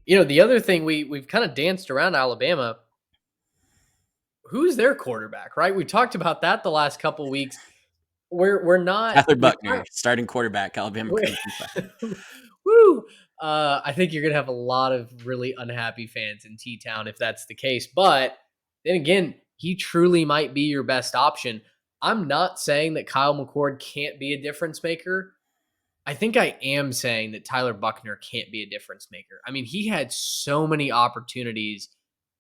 The other thing we've kind of danced around Alabama. Who's their quarterback, right? We talked about that the last couple weeks. We're not Tyler we Buckner, starting quarterback, Alabama we coaching fire. Woo! I think you're gonna have a lot of really unhappy fans in T-Town if that's the case. But then again, he truly might be your best option. I'm not saying that Kyle McCord can't be a difference maker. I think I am saying that Tyler Buckner can't be a difference maker. I mean, he had so many opportunities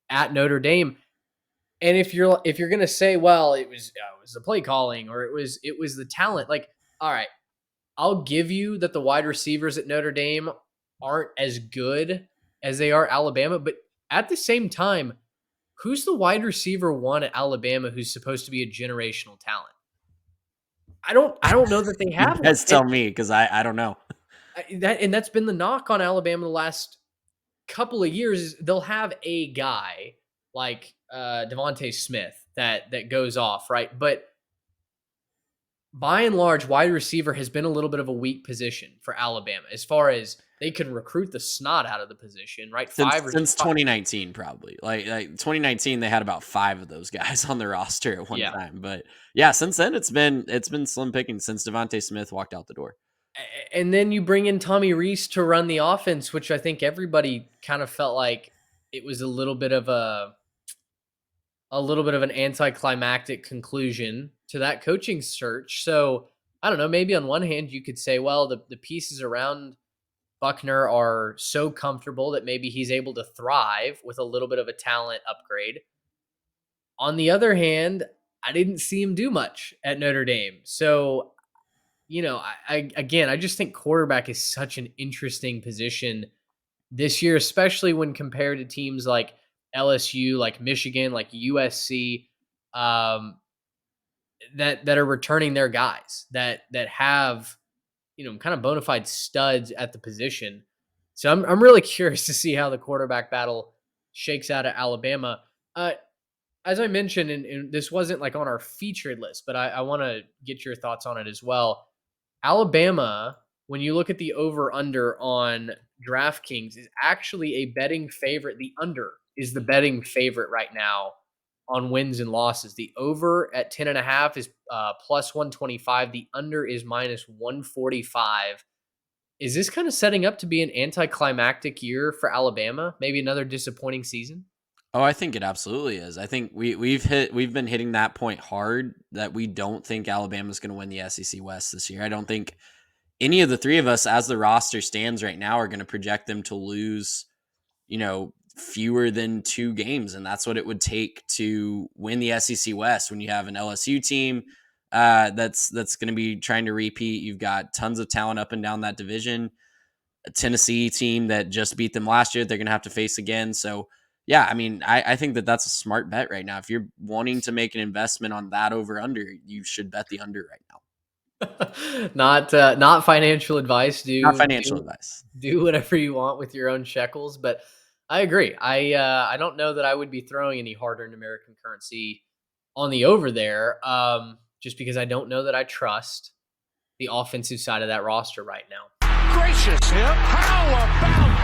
at Notre Dame. And if you're gonna say, well, it was the play calling or it was the talent, like, all right, I'll give you that the wide receivers at Notre Dame aren't as good as they are Alabama, but at the same time, who's the wide receiver one at Alabama who's supposed to be a generational talent? I don't know that they You have one. guys tell me because I don't know. That's been the knock on Alabama the last couple of years is they'll have a guy like Devontae Smith that goes off, right? But by and large, wide receiver has been a little bit of a weak position for Alabama as far as they can recruit the snot out of the position, right? Since 2019, probably like 2019, they had about 5 of those guys on the roster at one Yeah. time. But yeah, since then it's been slim picking since Devontae Smith walked out the door. And then you bring in Tommy Reese to run the offense, which I think everybody kind of felt like it was a little bit of an anticlimactic conclusion to that coaching search. So I don't know. Maybe on one hand, you could say, well, the pieces around Buckner are so comfortable that maybe he's able to thrive with a little bit of a talent upgrade. On the other hand, I didn't see him do much at Notre Dame. So, I just think quarterback is such an interesting position this year, especially when compared to teams like LSU, like Michigan, like USC, um, that are returning their guys that have kind of bona fide studs at the position. So I'm really curious to see how the quarterback battle shakes out at Alabama. As I mentioned, and this wasn't like on our featured list, but I want to get your thoughts on it as well. Alabama, when you look at the over under on DraftKings, is actually a betting favorite. The under is the betting favorite right now on wins and losses. The over at 10.5 is plus 125. The under is minus 145. Is this kind of setting up to be an anticlimactic year for Alabama? Maybe another disappointing season? Oh, I think it absolutely is. I think we've been hitting that point hard that we don't think Alabama's going to win the SEC West this year. I don't think any of the three of us, as the roster stands right now, are going to project them to lose, fewer than 2 games. And that's what it would take to win the SEC West when you have an LSU team that's going to be trying to repeat. You've got tons of talent up and down that division. A Tennessee team that just beat them last year, they're going to have to face again. So, yeah, I mean, I think that's a smart bet right now. If you're wanting to make an investment on that over under, you should bet the under right now. Not financial advice. Not financial advice. Do whatever you want with your own shekels, but I agree. I don't know that I would be throwing any hard-earned American currency on the over there, just because I don't know that I trust the offensive side of that roster right now. Gracious him! How about